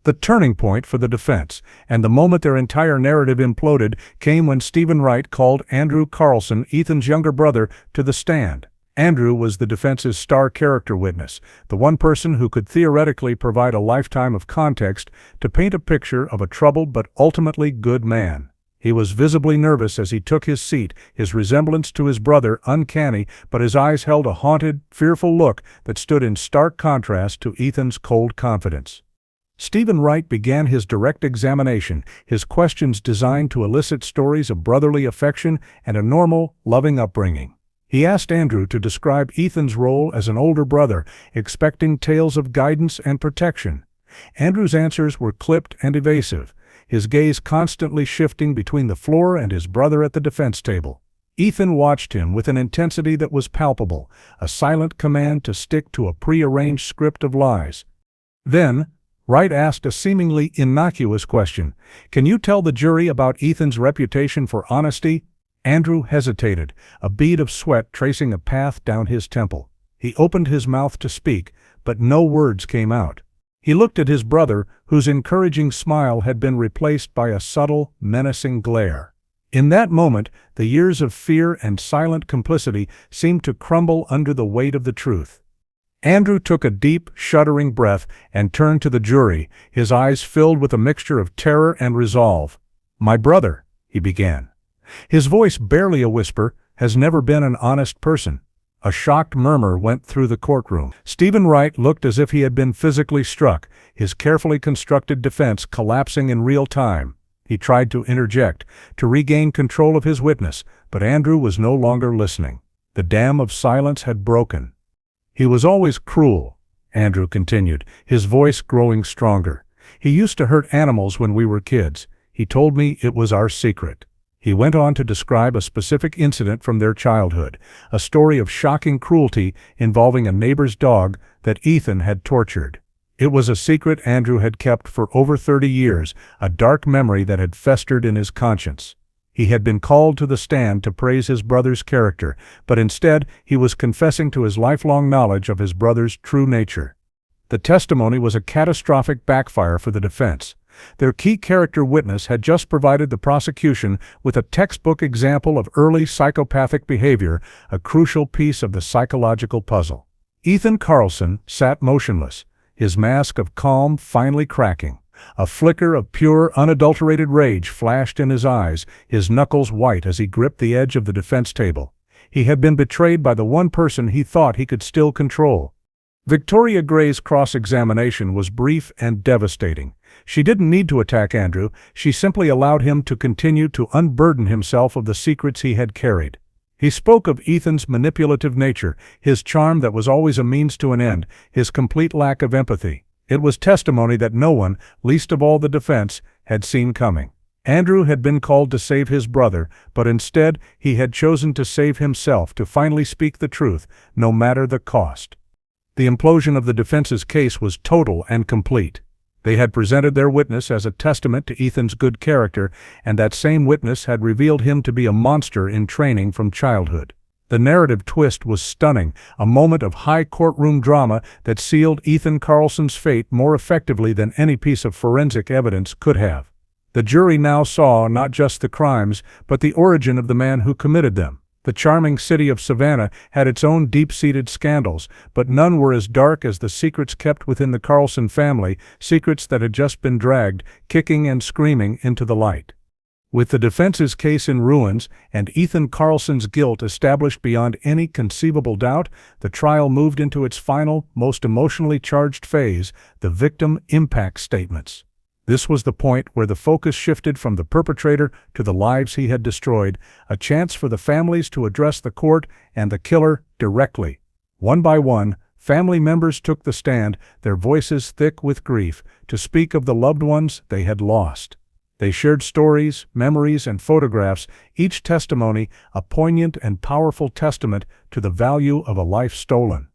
The turning point for the defense, and the moment their entire narrative imploded, came when Stephen Wright called Andrew Carlson, Ethan's younger brother, to the stand. Andrew was the defense's star character witness, the one person who could theoretically provide a lifetime of context to paint a picture of a troubled but ultimately good man. He was visibly nervous as he took his seat, his resemblance to his brother uncanny, but his eyes held a haunted, fearful look that stood in stark contrast to Ethan's cold confidence. Stephen Wright began his direct examination, his questions designed to elicit stories of brotherly affection and a normal, loving upbringing. He asked Andrew to describe Ethan's role as an older brother, expecting tales of guidance and protection. Andrew's answers were clipped and evasive, his gaze constantly shifting between the floor and his brother at the defense table. Ethan watched him with an intensity that was palpable, a silent command to stick to a pre-arranged script of lies. Then, Wright asked a seemingly innocuous question. "Can you tell the jury about Ethan's reputation for honesty?" Andrew hesitated, a bead of sweat tracing a path down his temple. He opened his mouth to speak, but no words came out. He looked at his brother, whose encouraging smile had been replaced by a subtle, menacing glare. In that moment, the years of fear and silent complicity seemed to crumble under the weight of the truth. Andrew took a deep, shuddering breath and turned to the jury, his eyes filled with a mixture of terror and resolve. "My brother," he began, his voice barely a whisper, "has never been an honest person." A shocked murmur went through the courtroom. Stephen Wright looked as if he had been physically struck, his carefully constructed defense collapsing in real time. He tried to interject, to regain control of his witness, but Andrew was no longer listening. The dam of silence had broken. "He was always cruel," Andrew continued, his voice growing stronger. "He used to hurt animals when we were kids. He told me it was our secret." He went on to describe a specific incident from their childhood, a story of shocking cruelty involving a neighbor's dog that Ethan had tortured. It was a secret Andrew had kept for over 30 years, a dark memory that had festered in his conscience. He had been called to the stand to praise his brother's character, but instead he was confessing to his lifelong knowledge of his brother's true nature. The testimony was a catastrophic backfire for the defense. Their key character witness had just provided the prosecution with a textbook example of early psychopathic behavior, a crucial piece of the psychological puzzle. Ethan Carlson sat motionless, his mask of calm finally cracking. A flicker of pure, unadulterated rage flashed in his eyes, his knuckles white as he gripped the edge of the defense table. He had been betrayed by the one person he thought he could still control. Victoria Gray's cross-examination was brief and devastating. She didn't need to attack Andrew, she simply allowed him to continue to unburden himself of the secrets he had carried. He spoke of Ethan's manipulative nature, his charm that was always a means to an end, his complete lack of empathy. It was testimony that no one, least of all the defense, had seen coming. Andrew had been called to save his brother, but instead he had chosen to save himself, to finally speak the truth, no matter the cost. The implosion of the defense's case was total and complete. They had presented their witness as a testament to Ethan's good character, and that same witness had revealed him to be a monster in training from childhood. The narrative twist was stunning, a moment of high courtroom drama that sealed Ethan Carlson's fate more effectively than any piece of forensic evidence could have. The jury now saw not just the crimes, but the origin of the man who committed them. The charming city of Savannah had its own deep-seated scandals, but none were as dark as the secrets kept within the Carlson family, secrets that had just been dragged, kicking and screaming, into the light. With the defense's case in ruins and Ethan Carlson's guilt established beyond any conceivable doubt, the trial moved into its final, most emotionally charged phase, the victim impact statements. This was the point where the focus shifted from the perpetrator to the lives he had destroyed, a chance for the families to address the court and the killer directly. One by one, family members took the stand, their voices thick with grief, to speak of the loved ones they had lost. They shared stories, memories, and photographs, each testimony a poignant and powerful testament to the value of a life stolen.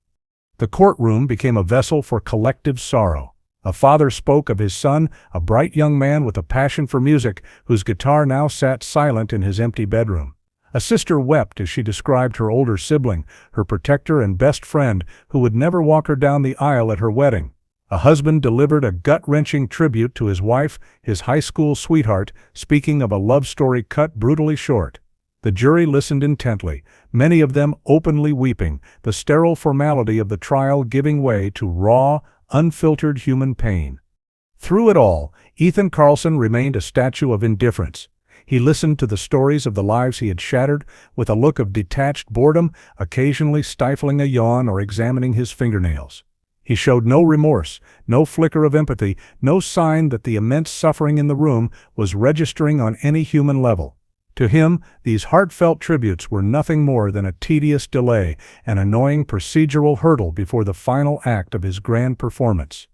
The courtroom became a vessel for collective sorrow. A father spoke of his son, a bright young man with a passion for music, whose guitar now sat silent in his empty bedroom. A sister wept as she described her older sibling, her protector and best friend, who would never walk her down the aisle at her wedding. A husband delivered a gut-wrenching tribute to his wife, his high school sweetheart, speaking of a love story cut brutally short. The jury listened intently, many of them openly weeping, the sterile formality of the trial giving way to raw, unfiltered human pain. Through it all, Ethan Carlson remained a statue of indifference. He listened to the stories of the lives he had shattered with a look of detached boredom, occasionally stifling a yawn or examining his fingernails. He showed no remorse, no flicker of empathy, no sign that the immense suffering in the room was registering on any human level. To him, these heartfelt tributes were nothing more than a tedious delay, an annoying procedural hurdle before the final act of his grand performance.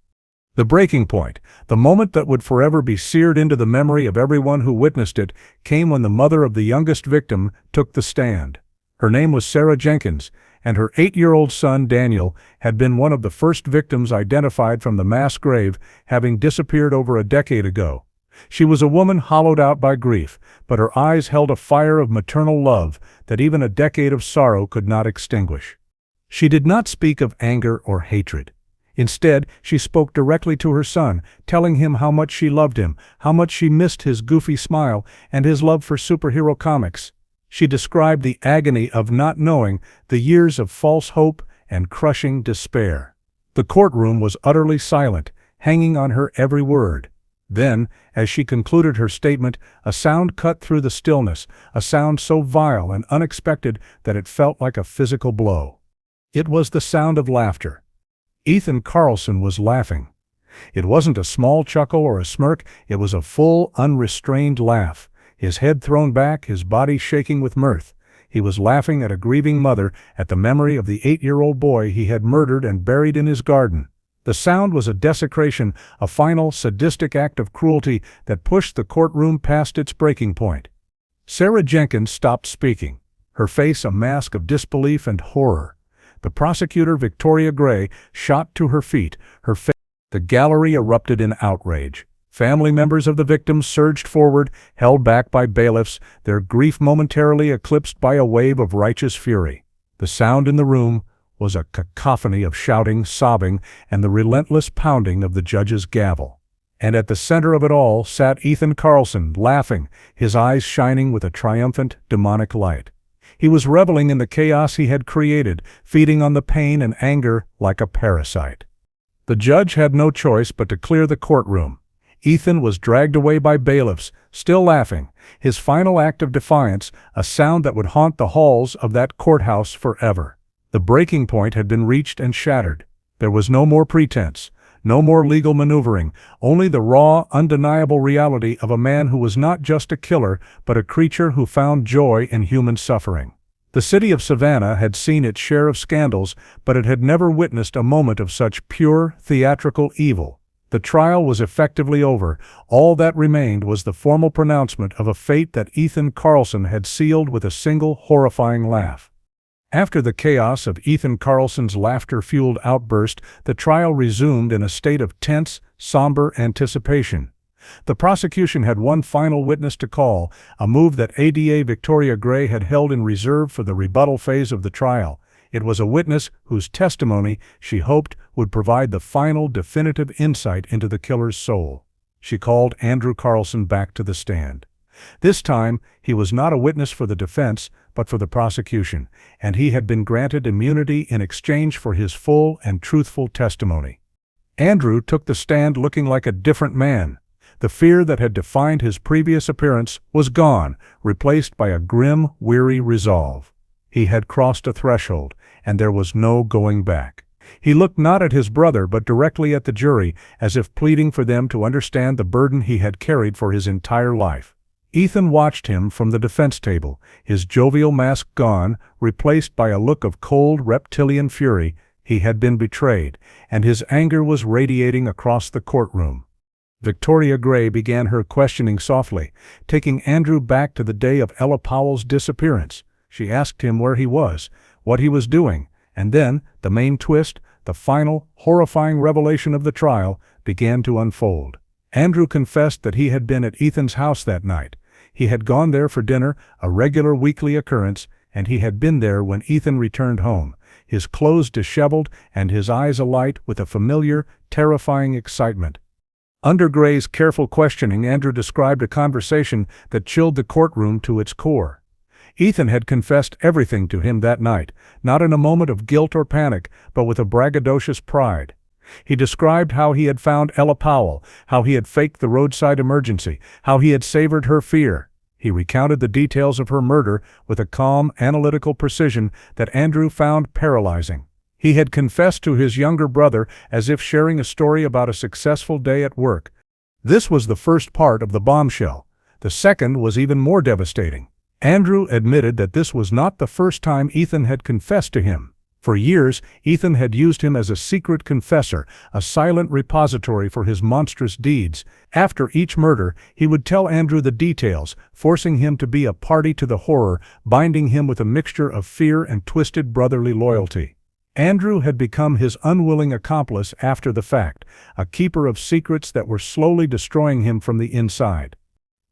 The breaking point, the moment that would forever be seared into the memory of everyone who witnessed it, came when the mother of the youngest victim took the stand. Her name was Sarah Jenkins, and her 8-year-old son, Daniel, had been one of the first victims identified from the mass grave, having disappeared over a decade ago. She was a woman hollowed out by grief, but her eyes held a fire of maternal love that even a decade of sorrow could not extinguish. She did not speak of anger or hatred. Instead, she spoke directly to her son, telling him how much she loved him, how much she missed his goofy smile and his love for superhero comics. She described the agony of not knowing, the years of false hope and crushing despair. The courtroom was utterly silent, hanging on her every word. Then, as she concluded her statement, a sound cut through the stillness, a sound so vile and unexpected that it felt like a physical blow. It was the sound of laughter. Ethan Carlson was laughing. It wasn't a small chuckle or a smirk, it was a full, unrestrained laugh. His head thrown back, his body shaking with mirth. He was laughing at a grieving mother, at the memory of the 8-year-old boy he had murdered and buried in his garden. The sound was a desecration, a final, sadistic act of cruelty that pushed the courtroom past its breaking point. Sarah Jenkins stopped speaking, her face a mask of disbelief and horror. The prosecutor, Victoria Gray, shot to her feet, her face. The gallery erupted in outrage. Family members of the victims surged forward, held back by bailiffs, their grief momentarily eclipsed by a wave of righteous fury. The sound in the room was a cacophony of shouting, sobbing, and the relentless pounding of the judge's gavel. And at the center of it all sat Ethan Carlson, laughing, his eyes shining with a triumphant, demonic light. He was reveling in the chaos he had created, feeding on the pain and anger like a parasite. The judge had no choice but to clear the courtroom. Ethan was dragged away by bailiffs, still laughing, his final act of defiance, a sound that would haunt the halls of that courthouse forever. The breaking point had been reached and shattered. There was no more pretense, no more legal maneuvering, only the raw, undeniable reality of a man who was not just a killer, but a creature who found joy in human suffering. The city of Savannah had seen its share of scandals, but it had never witnessed a moment of such pure, theatrical evil. The trial was effectively over. All that remained was the formal pronouncement of a fate that Ethan Carlson had sealed with a single horrifying laugh. After the chaos of Ethan Carlson's laughter-fueled outburst, the trial resumed in a state of tense, somber anticipation. The prosecution had one final witness to call, a move that ADA Victoria Gray had held in reserve for the rebuttal phase of the trial. It was a witness whose testimony, she hoped, would provide the final definitive insight into the killer's soul. She called Andrew Carlson back to the stand. This time, he was not a witness for the defense, but for the prosecution, and he had been granted immunity in exchange for his full and truthful testimony. Andrew took the stand looking like a different man. The fear that had defined his previous appearance was gone, replaced by a grim, weary resolve. He had crossed a threshold, and there was no going back. He looked not at his brother but directly at the jury, as if pleading for them to understand the burden he had carried for his entire life. Ethan watched him from the defense table, his jovial mask gone, replaced by a look of cold, reptilian fury. He had been betrayed, and his anger was radiating across the courtroom. Victoria Gray began her questioning softly, taking Andrew back to the day of Ella Powell's disappearance. She asked him where he was, what he was doing, and then the main twist, the final, horrifying revelation of the trial, began to unfold. Andrew confessed that he had been at Ethan's house that night. He had gone there for dinner, a regular weekly occurrence, and he had been there when Ethan returned home, his clothes disheveled and his eyes alight with a familiar, terrifying excitement. Under Gray's careful questioning, Andrew described a conversation that chilled the courtroom to its core. Ethan had confessed everything to him that night, not in a moment of guilt or panic, but with a braggadocious pride. He described how he had found Ella Powell, how he had faked the roadside emergency, how he had savored her fear. He recounted the details of her murder with a calm, analytical precision that Andrew found paralyzing. He had confessed to his younger brother as if sharing a story about a successful day at work. This was the first part of the bombshell. The second was even more devastating. Andrew admitted that this was not the first time Ethan had confessed to him. For years, Ethan had used him as a secret confessor, a silent repository for his monstrous deeds. After each murder, he would tell Andrew the details, forcing him to be a party to the horror, binding him with a mixture of fear and twisted brotherly loyalty. Andrew had become his unwilling accomplice after the fact, a keeper of secrets that were slowly destroying him from the inside.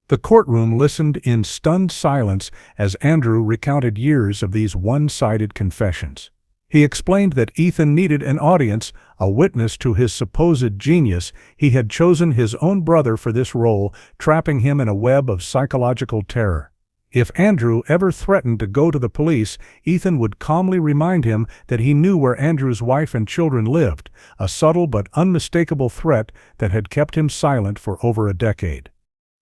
The courtroom listened in stunned silence as Andrew recounted years of these one-sided confessions. He explained that Ethan needed an audience, a witness to his supposed genius. He had chosen his own brother for this role, trapping him in a web of psychological terror. If Andrew ever threatened to go to the police, Ethan would calmly remind him that he knew where Andrew's wife and children lived, a subtle but unmistakable threat that had kept him silent for over a decade.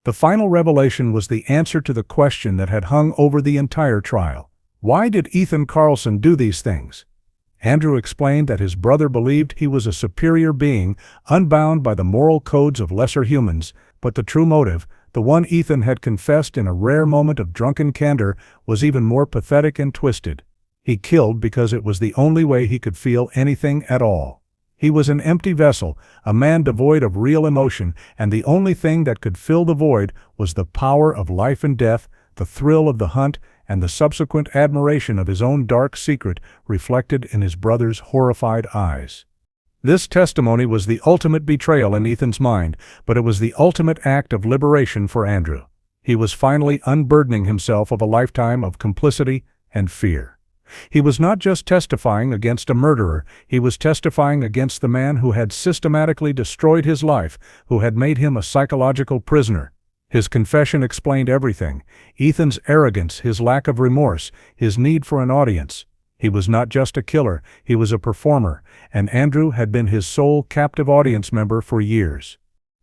The final revelation was the answer to the question that had hung over the entire trial. Why did Ethan Carlson do these things? Andrew explained that his brother believed he was a superior being, unbound by the moral codes of lesser humans, but the true motive, the one Ethan had confessed in a rare moment of drunken candor, was even more pathetic and twisted. He killed because it was the only way he could feel anything at all. He was an empty vessel, a man devoid of real emotion, and the only thing that could fill the void was the power of life and death, the thrill of the hunt, and the subsequent admiration of his own dark secret reflected in his brother's horrified eyes. This testimony was the ultimate betrayal in Ethan's mind, but it was the ultimate act of liberation for Andrew. He was finally unburdening himself of a lifetime of complicity and fear. He was not just testifying against a murderer, he was testifying against the man who had systematically destroyed his life, who had made him a psychological prisoner. His confession explained everything: Ethan's arrogance, his lack of remorse, his need for an audience. He was not just a killer, he was a performer, and Andrew had been his sole captive audience member for years.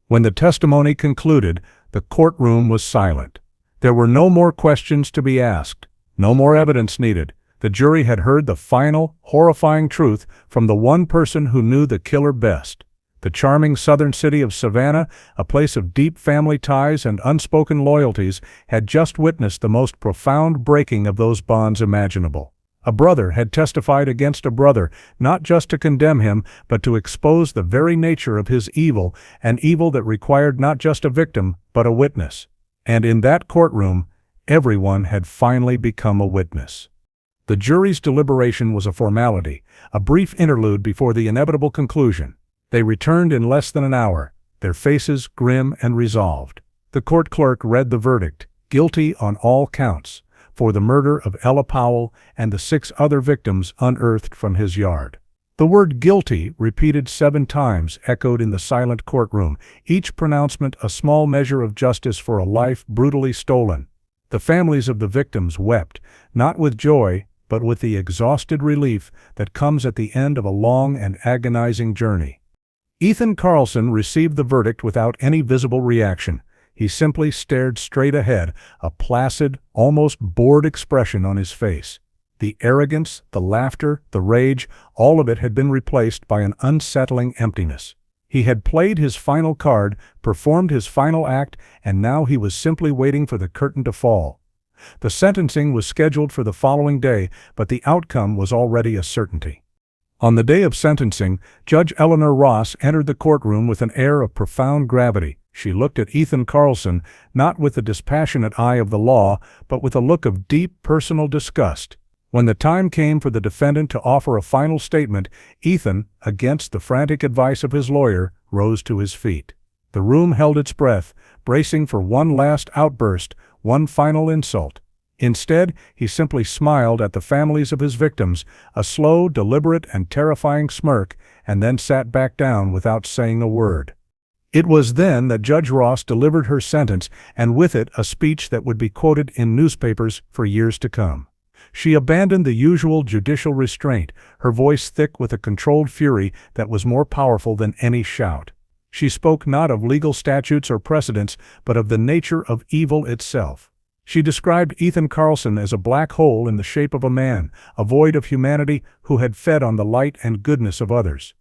When the testimony concluded, the courtroom was silent. There were no more questions to be asked, no more evidence needed. The jury had heard the final, horrifying truth from the one person who knew the killer best. The charming southern city of Savannah, a place of deep family ties and unspoken loyalties, had just witnessed the most profound breaking of those bonds imaginable. A brother had testified against a brother, not just to condemn him, but to expose the very nature of his evil, an evil that required not just a victim, but a witness. And in that courtroom, everyone had finally become a witness. The jury's deliberation was a formality, a brief interlude before the inevitable conclusion. They returned in less than an hour, their faces grim and resolved. The court clerk read the verdict: guilty on all counts, for the murder of Ella Powell and the 6 other victims unearthed from his yard. The word guilty, repeated 7 times, echoed in the silent courtroom, each pronouncement a small measure of justice for a life brutally stolen. The families of the victims wept, not with joy, but with the exhausted relief that comes at the end of a long and agonizing journey. Ethan Carlson received the verdict without any visible reaction. He simply stared straight ahead, a placid, almost bored expression on his face. The arrogance, the laughter, the rage, all of it had been replaced by an unsettling emptiness. He had played his final card, performed his final act, and now he was simply waiting for the curtain to fall. The sentencing was scheduled for the following day, but the outcome was already a certainty. On the day of sentencing, Judge Eleanor Ross entered the courtroom with an air of profound gravity. She looked at Ethan Carlson, not with the dispassionate eye of the law, but with a look of deep personal disgust. When the time came for the defendant to offer a final statement, Ethan, against the frantic advice of his lawyer, rose to his feet. The room held its breath, bracing for one last outburst, one final insult. Instead, he simply smiled at the families of his victims, a slow, deliberate, and terrifying smirk, and then sat back down without saying a word. It was then that Judge Ross delivered her sentence, and with it a speech that would be quoted in newspapers for years to come. She abandoned the usual judicial restraint, her voice thick with a controlled fury that was more powerful than any shout. She spoke not of legal statutes or precedents, but of the nature of evil itself. She described Ethan Carlson as a black hole in the shape of a man, a void of humanity who had fed on the light and goodness of others.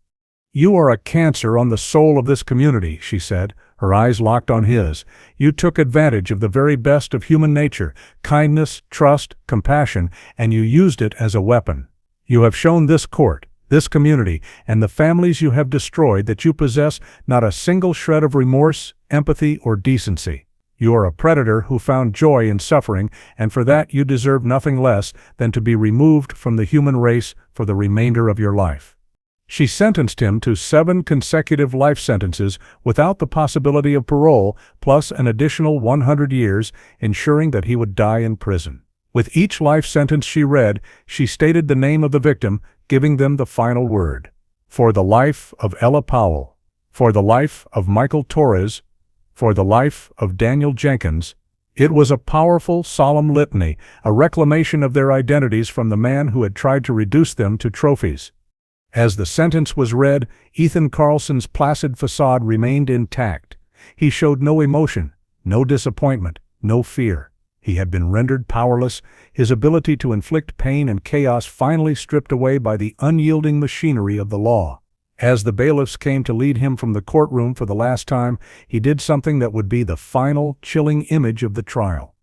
"You are a cancer on the soul of this community," she said, her eyes locked on his. "You took advantage of the very best of human nature, kindness, trust, compassion, and you used it as a weapon. You have shown this court, this community, and the families you have destroyed that you possess not a single shred of remorse, empathy, or decency. You are a predator who found joy in suffering, and for that you deserve nothing less than to be removed from the human race for the remainder of your life." She sentenced him to 7 consecutive life sentences without the possibility of parole, plus an additional 100 years, ensuring that he would die in prison. With each life sentence she read, she stated the name of the victim, giving them the final word. For the life of Ella Powell. For the life of Michael Torres. For the life of Daniel Jenkins. It was a powerful, solemn litany, a reclamation of their identities from the man who had tried to reduce them to trophies. As the sentence was read, Ethan Carlson's placid facade remained intact. He showed no emotion, no disappointment, no fear. He had been rendered powerless, his ability to inflict pain and chaos finally stripped away by the unyielding machinery of the law. As the bailiffs came to lead him from the courtroom for the last time, he did something that would be the final, chilling image of the trial.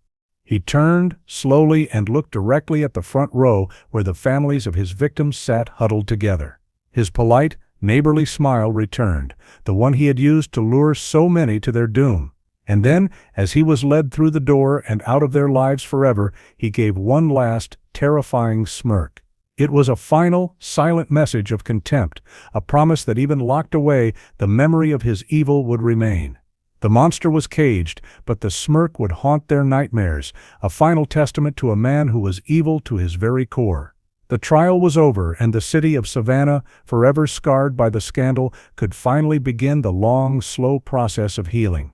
He turned slowly and looked directly at the front row where the families of his victims sat huddled together. His polite, neighborly smile returned, the one he had used to lure so many to their doom. And then, as he was led through the door and out of their lives forever, he gave one last, terrifying smirk. It was a final, silent message of contempt, a promise that even locked away, the memory of his evil would remain. The monster was caged, but the smirk would haunt their nightmares, a final testament to a man who was evil to his very core. The trial was over, and the city of Savannah, forever scarred by the scandal, could finally begin the long, slow process of healing.